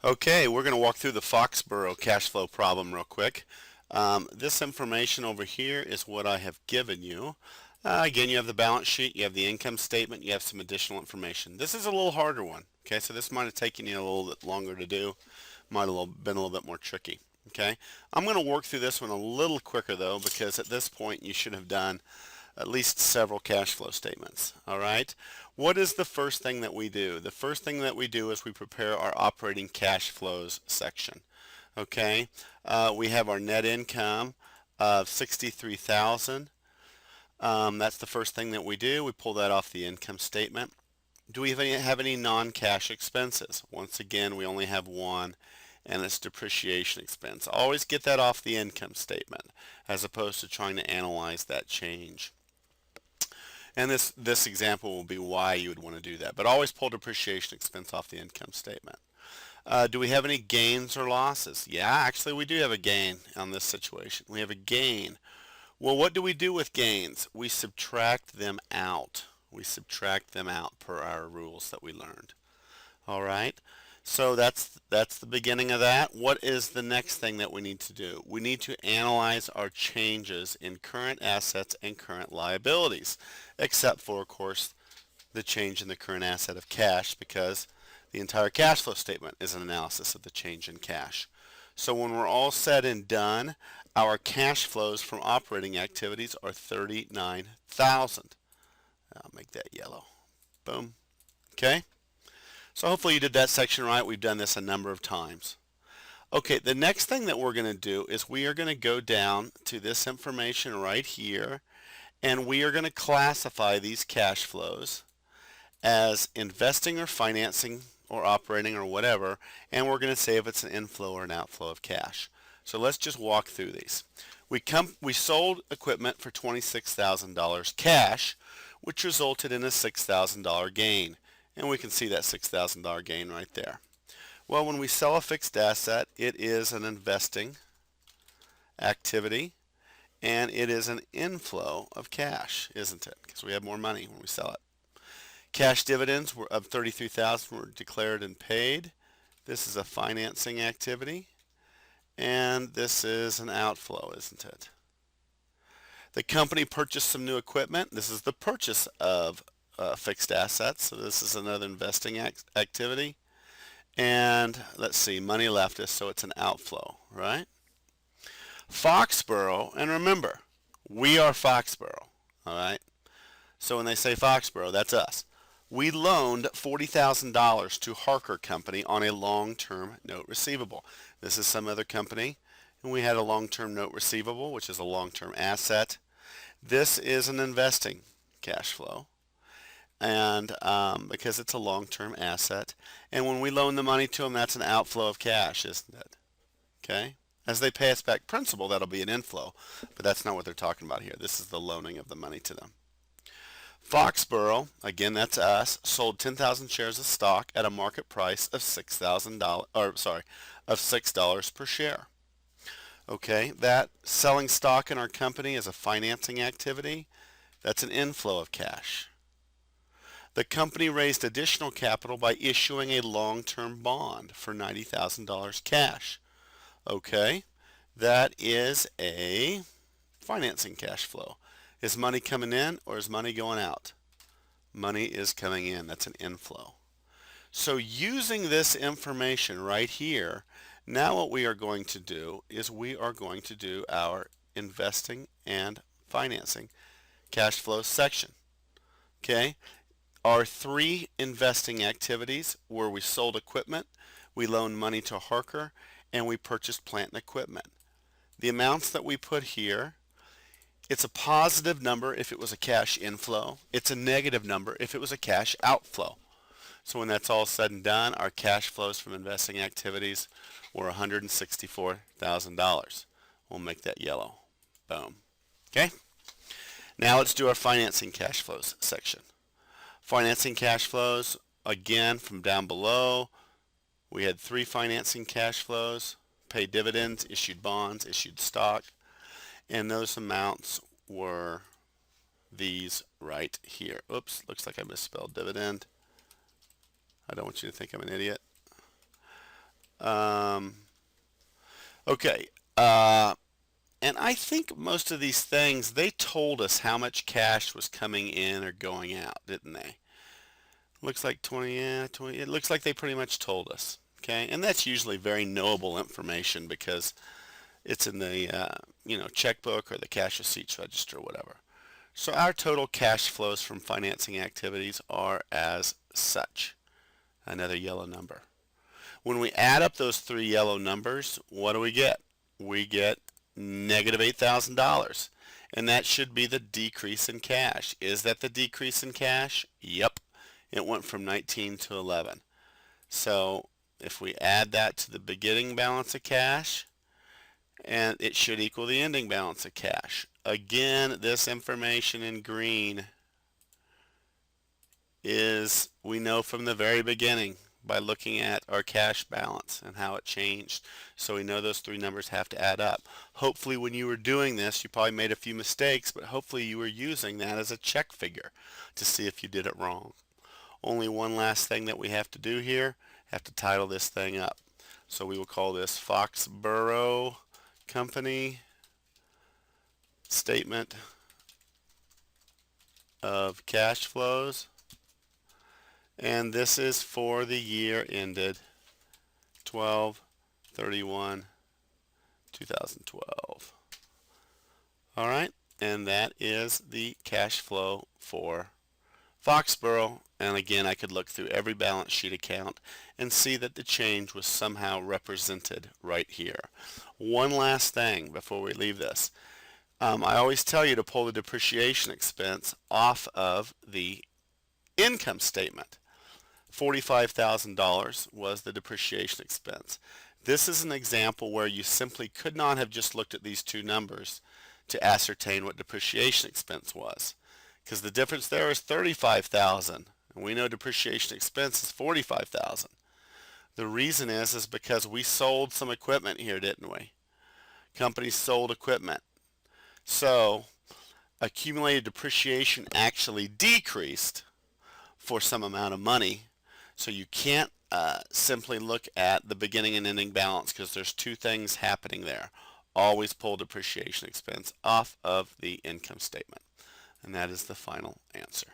Okay, we're going to walk through the Foxboro cash flow problem real quick. This information over here is what I have given you. Again, you have the balance sheet, you have the income statement, you have some additional information. This is a little harder one. Okay, so this might have taken you a little bit longer to do. Might have been a little bit more tricky. Okay, I'm going to work through this one a little quicker though, because at this point you should have done at least several cash flow statements. All right. What is the first thing that we do? The first thing that we do is we prepare our operating cash flows section. Okay. We have our net income of 63,000. That's the first thing that we do. We pull that off the income statement. Do we have any non-cash expenses? Once again, we only have one, and it's depreciation expense. Always get that off the income statement as opposed to trying to analyze that change. And this example will be why you would want to do that. But always pull depreciation expense off the income statement. Do we have any gains or losses? Yeah, actually we do have a gain on this situation. We have a gain. Well, what do we do with gains? We subtract them out. We subtract them out per our rules that we learned. All right. So that's the beginning of that. What is the next thing that we need to do? We need to analyze our changes in current assets and current liabilities, except for, of course, the change in the current asset of cash, because the entire cash flow statement is an analysis of the change in cash. So when we're all said and done, our cash flows from operating activities are 39,000. I'll make that yellow. Boom. Okay. So hopefully you did that section right. We've done this a number of times. Okay, the next thing that we're going to do is we are going to go down to this information right here, and we are going to classify these cash flows as investing or financing or operating or whatever, and we're going to say if it's an inflow or an outflow of cash. So let's just walk through these. We sold equipment for $26,000 cash, which resulted in a $6,000 gain. And we can see that $6,000 gain right there. Well, when we sell a fixed asset, it is an investing activity, and it is an inflow of cash, isn't it? Because we have more money when we sell it. Cash dividends were of 33,000 were declared and paid. This is a financing activity, and this is an outflow, isn't it? The company purchased some new equipment. This is the purchase of fixed assets. So this is another investing activity. And let's see, money left us, so it's an outflow, right? Foxboro, and remember, we are Foxboro, all right? So when they say Foxboro, that's us. We loaned $40,000 to Harker Company on a long-term note receivable. This is some other company, and we had a long-term note receivable, which is a long-term asset. This is an investing cash flow, and because it's a long-term asset. And when we loan the money to them, that's an outflow of cash, isn't it? Okay? As they pay us back principal, that'll be an inflow, but that's not what they're talking about here. This is the loaning of the money to them. Foxboro, again, that's us, sold 10,000 shares of stock at a market price of $6,000, or sorry, of $6 per share. Okay, that selling stock in our company is a financing activity. That's an inflow of cash. The company raised additional capital by issuing a long-term bond for $90,000 cash. Okay, that is a financing cash flow. Is money coming in or is money going out? Money is coming in. That's an inflow. So using this information right here, now what we are going to do is we are going to do our investing and financing cash flow section. Okay, our three investing activities where we sold equipment, we loaned money to Harker, and we purchased plant and equipment. The amounts that we put here, it's a positive number if it was a cash inflow. It's a negative number if it was a cash outflow. So when that's all said and done, our cash flows from investing activities were $164,000. We'll make that yellow. Boom. Okay? Now let's do our financing cash flows section. Financing cash flows, again, from down below, we had three financing cash flows: paid dividends, issued bonds, issued stock, and those amounts were these right here. Oops, looks like I misspelled dividend. I don't want you to think I'm an idiot. Okay. And I think most of these things, they told us how much cash was coming in or going out, didn't they? Looks like 20, yeah, 20. It looks like they pretty much told us. Okay, and that's usually very knowable information because it's in the checkbook or the cash receipts register or whatever. So our total cash flows from financing activities are as such. Another yellow number. When we add up those three yellow numbers, what do we get? We get negative $8,000. And that should be the decrease in cash. Is that the decrease in cash? Yep. It went from 19 to 11. So if we add that to the beginning balance of cash, and it should equal the ending balance of cash. Again, this information in green is, we know from the very beginning by looking at our cash balance and how it changed. So we know those three numbers have to add up. Hopefully when you were doing this, you probably made a few mistakes, but hopefully you were using that as a check figure to see if you did it wrong. Only one last thing that we have to do here, have to title this thing up. So we will call this Foxboro Company Statement of Cash Flows. And this is for the year ended 12/31/2012. All right, and that is the cash flow for Foxboro. And again, I could look through every balance sheet account and see that the change was somehow represented right here. One last thing before we leave this. I always tell you to pull the depreciation expense off of the income statement. $45,000 was the depreciation expense. This is an example where you simply could not have just looked at these two numbers to ascertain what depreciation expense was, because the difference there is $35,000, and we know depreciation expense is $45,000. The reason is because we sold some equipment here, didn't we? Companies sold equipment. So accumulated depreciation actually decreased for some amount of money. So you can't simply look at the beginning and ending balance because there's two things happening there. Always pull depreciation expense off of the income statement. And that is the final answer.